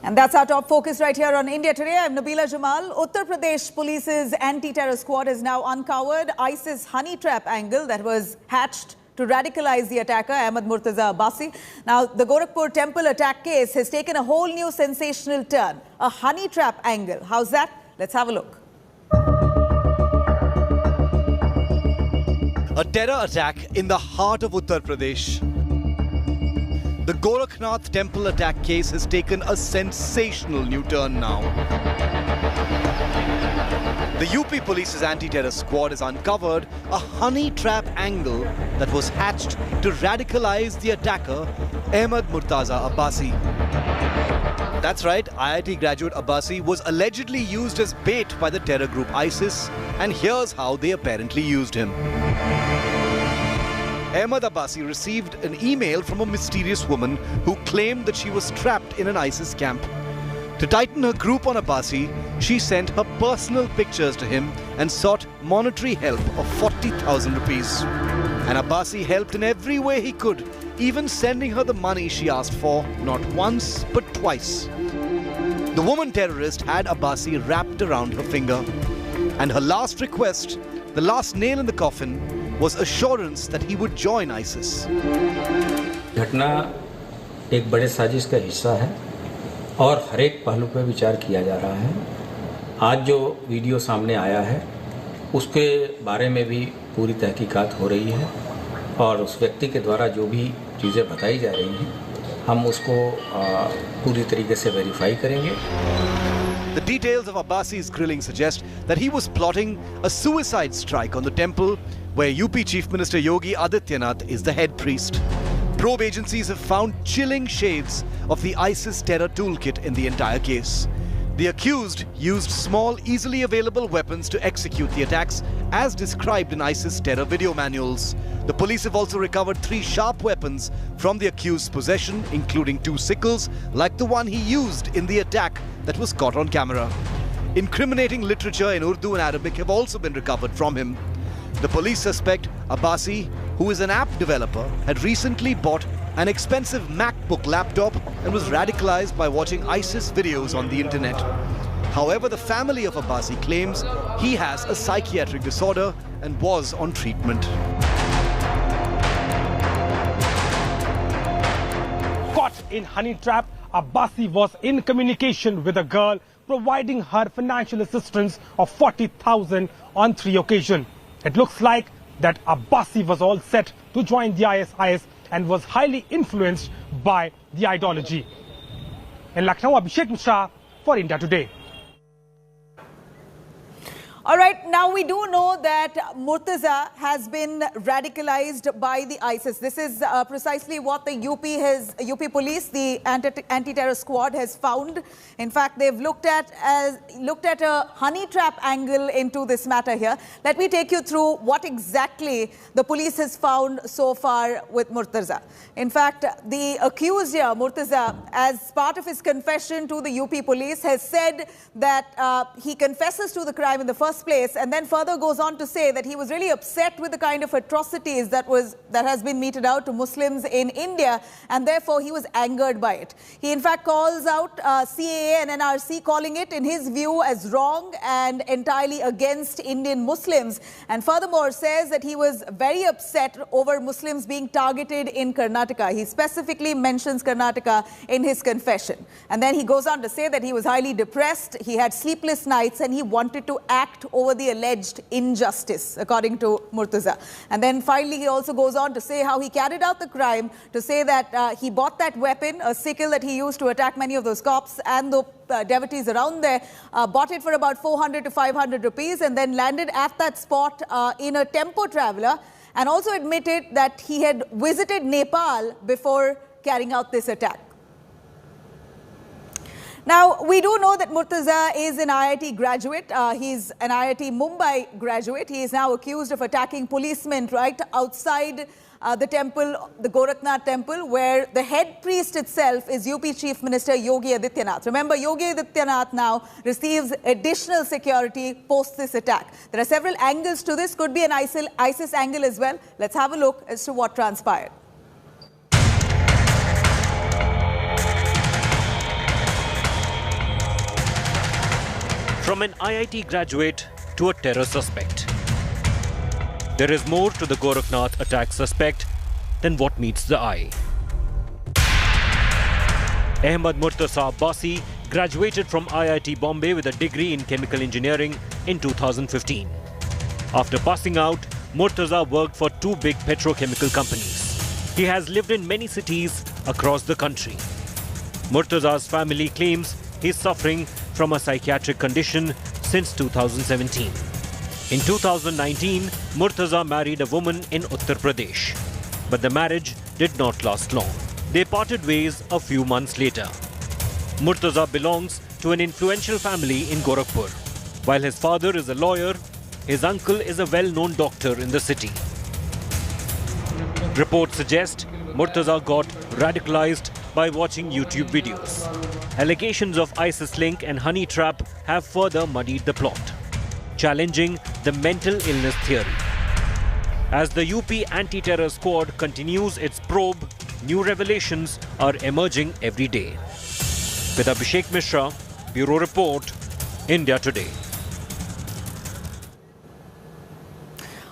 And that's our top focus right here on India Today. I'm Nabila Jamal. Uttar Pradesh Police's anti-terror squad has now uncovered ISIS honey trap angle that was hatched to radicalize the attacker, Ahmed Murtaza Abbasi. Now, the Gorakhpur temple attack case has taken a whole new sensational turn. A honey trap angle. How's that? Let's have a look. A terror attack in the heart of Uttar Pradesh. The Gorakhnath temple attack case has taken a sensational new turn now. The UP Police's anti-terror squad has uncovered a honey trap angle that was hatched to radicalize the attacker, Ahmed Murtaza Abbasi. That's right, IIT graduate Abbasi was allegedly used as bait by the terror group ISIS, and here's how they apparently used him. Ahmed Abbasi received an email from a mysterious woman who claimed that she was trapped in an ISIS camp. To tighten her group on Abbasi, she sent her personal pictures to him and sought monetary help of 40,000 rupees. And Abbasi helped in every way he could, even sending her the money she asked for, not once but twice. The woman terrorist had Abbasi wrapped around her finger. And her last request, the last nail in the coffin, was assurance that he would join ISIS. घटना एक बड़े साजिश का हिस्सा है और हर एक पहलू पर विचार किया जा रहा है। आज जो वीडियो सामने आया है उसके बारे में भी पूरी तहकीकात हो रही है और उस व्यक्ति के द्वारा जो भी चीज़ें बताई जा रही हैं हम उसको पूरी तरीके से वेरीफाई करेंगे। The details of Abbasi's grilling suggest that he was plotting a suicide strike on the temple where UP Chief Minister Yogi Adityanath is the head priest. Probe agencies have found chilling shades of the ISIS terror toolkit in the entire case. The accused used small, easily available weapons to execute the attacks as described in ISIS terror video manuals. The police have also recovered 3 sharp weapons from the accused's possession, including 2 sickles like the one he used in the attack that was caught on camera. Incriminating literature in Urdu and Arabic have also been recovered from him. The police suspect Abbasi, who is an app developer, had recently bought an expensive MacBook laptop and was radicalized by watching ISIS videos on the internet. However, the family of Abbasi claims he has a psychiatric disorder and was on treatment. Caught in honey trap, Abbasi was in communication with a girl, providing her financial assistance of 40,000 on 3 occasions. It looks like that Abbasi was all set to join the ISIS and was highly influenced by the ideology. In Lucknow, Abhishek Mishra for India Today. All right, now we do know that Murtaza has been radicalized by the ISIS. This is precisely what the UP Police, the anti-terror squad, has found. In fact, they've looked at a honey trap angle into this matter here. Let me take you through what exactly the police has found so far with Murtaza. In fact, the accused here, Murtaza, as part of his confession to the UP Police, has said that he confesses to the crime in the first place and then further goes on to say that he was really upset with the kind of atrocities that has been meted out to Muslims in India, and therefore he was angered by it. He in fact calls out CAA and NRC, calling it in his view as wrong and entirely against Indian Muslims, and furthermore says that he was very upset over Muslims being targeted in Karnataka. He specifically mentions Karnataka in his confession, and then he goes on to say that he was highly depressed, he had sleepless nights, and he wanted to act over the alleged injustice, according to Murtaza. And then finally, he also goes on to say how he carried out the crime, to say that he bought that weapon, a sickle that he used to attack many of those cops and the devotees around there, bought it for about 400 to 500 rupees and then landed at that spot in a tempo traveler, and also admitted that he had visited Nepal before carrying out this attack. Now, we do know that Murtaza is an IIT graduate. He's an IIT Mumbai graduate. He is now accused of attacking policemen right outside the temple, the Gorakhnath temple, where the head priest itself is UP Chief Minister Yogi Adityanath. Remember, Yogi Adityanath now receives additional security post this attack. There are several angles to this. Could be an ISIS angle as well. Let's have a look as to what transpired. From an IIT graduate to a terror suspect. There is more to the Gorakhnath attack suspect than what meets the eye. Ahmad Murtaza Abbasi graduated from IIT Bombay with a degree in chemical engineering in 2015. After passing out, Murtaza worked for 2 big petrochemical companies. He has lived in many cities across the country. Murtaza's family claims he is suffering from a psychiatric condition since 2017. In 2019, Murtaza married a woman in Uttar Pradesh. But the marriage did not last long. They parted ways a few months later. Murtaza belongs to an influential family in Gorakhpur. While his father is a lawyer, his uncle is a well-known doctor in the city. Reports suggest Murtaza got radicalized by watching YouTube videos. Allegations of ISIS link and honey trap have further muddied the plot, challenging the mental illness theory. As the UP anti-terror squad continues its probe, new revelations are emerging every day. With Abhishek Mishra, Bureau Report, India Today.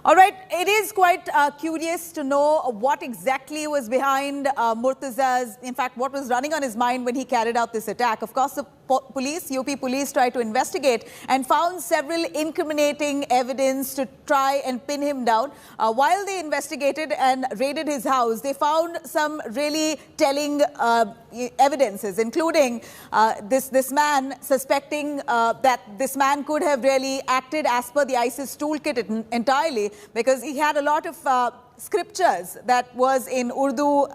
All right, it is quite curious to know what exactly was behind Murtaza's, in fact, what was running on his mind when he carried out this attack. Of course, the police, UP police, tried to investigate and found several incriminating evidence to try and pin him down. While they investigated and raided his house, they found some really telling evidences, including this man suspecting that this man could have really acted as per the ISIS toolkit entirely, because he had a lot of scriptures that was in Urdu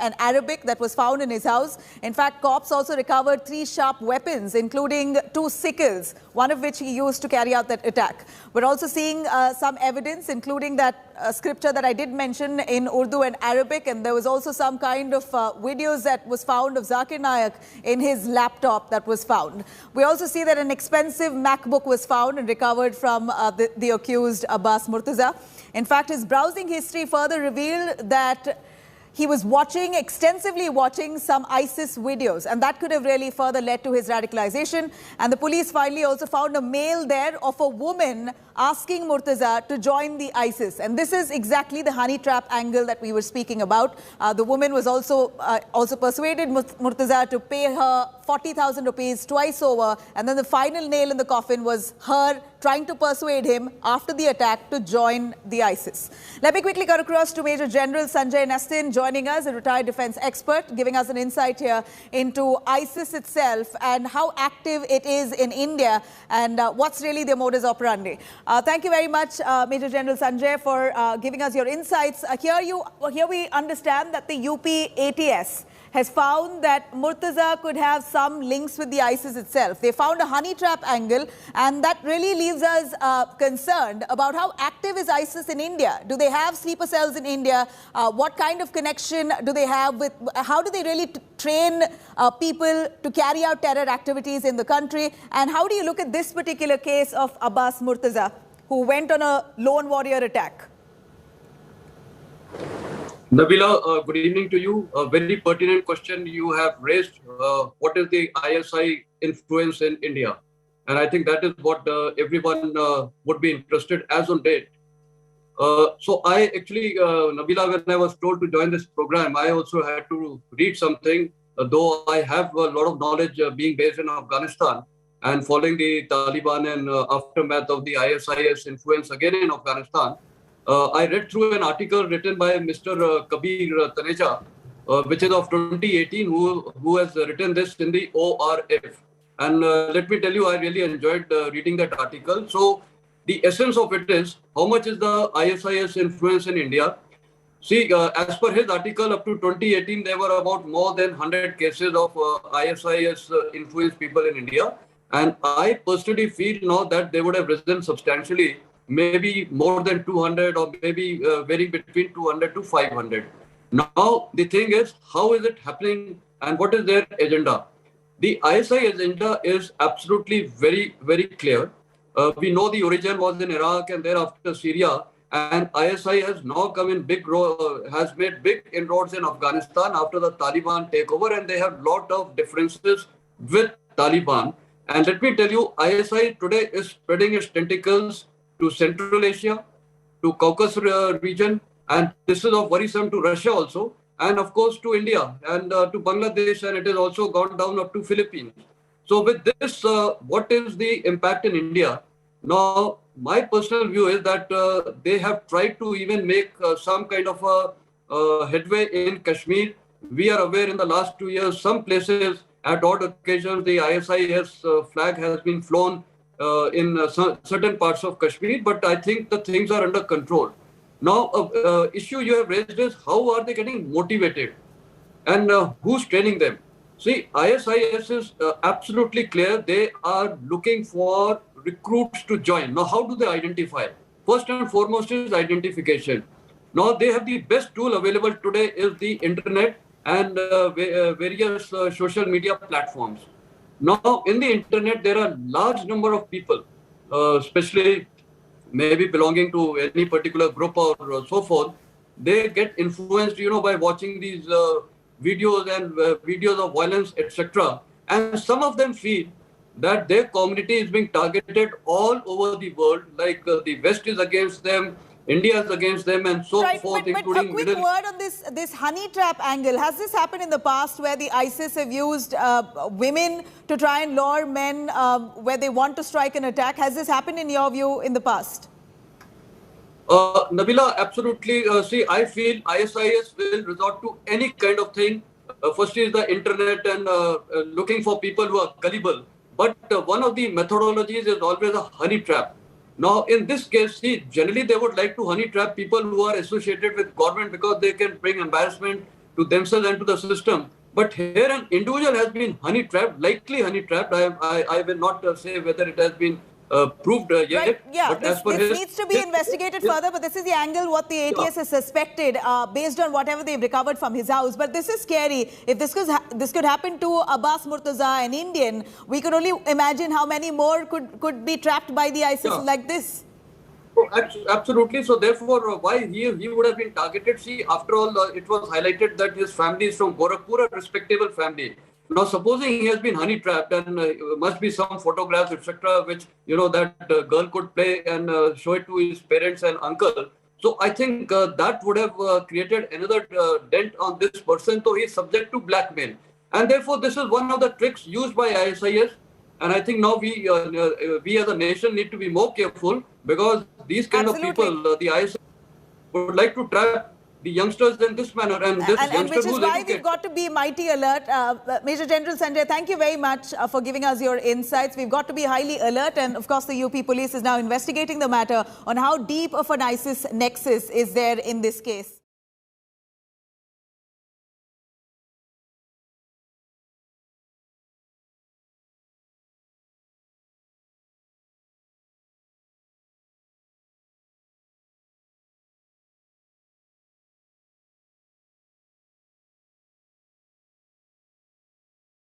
and Arabic that was found in his house. In fact, cops also recovered 3 sharp weapons, including 2 sickles, one of which he used to carry out that attack. We're also seeing some evidence, including that scripture that I did mention in Urdu and Arabic, and there was also some kind of videos that was found of Zakir Naik in his laptop that was found. We also see that an expensive MacBook was found and recovered from the accused Abbas Murtaza. In fact, his browsing history further revealed that he was extensively watching some ISIS videos, and that could have really further led to his radicalization. And the police finally also found a mail there of a woman asking Murtaza to join the ISIS. And this is exactly the honey trap angle that we were speaking about. The woman was also persuaded Murtaza to pay her 40,000 rupees twice over. And then the final nail in the coffin was her trying to persuade him after the attack to join the ISIS. Let me quickly cut across to Major General Sanjay Nastin joining us, a retired defense expert, giving us an insight here into ISIS itself and how active it is in India and what's really their modus operandi. Thank you very much, Major General Sanjay, for giving us your insights. Here we understand that the UP ATS has found that Murtaza could have some links with the ISIS itself. They found a honey trap angle, and that really leaves us concerned about how active is ISIS in India. Do they have sleeper cells in India? What kind of connection do they have with, how do they really train people to carry out terror activities in the country? And how do you look at this particular case of Abbas Murtaza, who went on a lone warrior attack? Nabila, good evening to you. A very pertinent question you have raised. What is the ISI influence in India? And I think that is what everyone would be interested as on date. So I actually, Nabila, when I was told to join this program, I also had to read something, though I have a lot of knowledge being based in Afghanistan and following the Taliban and aftermath of the ISIS influence again in Afghanistan. I read through an article written by Mr. Kabir Taneja, which is of 2018, who has written this in the ORF. And let me tell you, I really enjoyed reading that article. So the essence of it is, how much is the ISIS influence in India? See, as per his article, up to 2018, there were about more than 100 cases of ISIS influenced people in India. And I personally feel now that they would have risen substantially, maybe more than 200 or maybe varying between 200 to 500. Now, the thing is, how is it happening and what is their agenda? The ISI agenda is absolutely very, very clear. We know the origin was in Iraq and thereafter Syria, and ISI has now come in has made big inroads in Afghanistan after the Taliban takeover, and they have a lot of differences with Taliban. And let me tell you, ISI today is spreading its tentacles to Central Asia, to Caucasus region, and this is of worrisome to Russia also, and of course to India and to Bangladesh, and it has also gone down up to Philippines. So with this, what is the impact in India? Now, my personal view is that they have tried to even make some kind of a headway in Kashmir. We are aware in the last 2 years, some places at odd occasions, the ISIS flag has been flown in certain parts of Kashmir, but I think the things are under control. Now, issue you have raised is how are they getting motivated and who's training them? See, ISIS is absolutely clear. They are looking for recruits to join. Now, how do they identify? First and foremost is identification. Now, they have the best tool available today is the internet and various social media platforms. Now, in the internet, there are large number of people, especially maybe belonging to any particular group or so forth. They get influenced, by watching these videos and videos of violence, etc. And some of them feel that their community is being targeted all over the world, like the West is against them, India is against them, and so forth, but including a quick word on this honey trap angle. Has this happened in the past where the ISIS have used women to try and lure men where they want to strike an attack? Has this happened in your view in the past? Nabila, absolutely. See, I feel ISIS will resort to any kind of thing. First is the internet and looking for people who are gullible. But one of the methodologies is always a honey trap. Now, in this case, see, generally they would like to honey trap people who are associated with government because they can bring embarrassment to themselves and to the system. But here an individual has been honey trapped, likely honey trapped. I will not say whether it has been proved yet. Right. Yeah, but this needs to be investigated further, but this is the angle what the ATS has suspected based on whatever they've recovered from his house. But this is scary. If this could happen to Ahmad Murtaza, an Indian, we could only imagine how many more could be trapped by the ISIS like this. Oh, absolutely. So therefore, why he would have been targeted? See, after all, it was highlighted that his family is from Gorakhpur, a respectable family. Now, supposing he has been honey trapped and must be some photographs, etc., which, that girl could play and show it to his parents and uncle. So I think that would have created another dent on this person. So he is subject to blackmail. And therefore, this is one of the tricks used by ISIS. And I think now we as a nation need to be more careful because these kind of people, the ISIS would like to trap the youngsters in this manner, and which is why we've got to be mighty alert. Major General Sanjay, thank you very much for giving us your insights. We've got to be highly alert, and of course the UP police is now investigating the matter on how deep of an ISIS nexus is there in this case.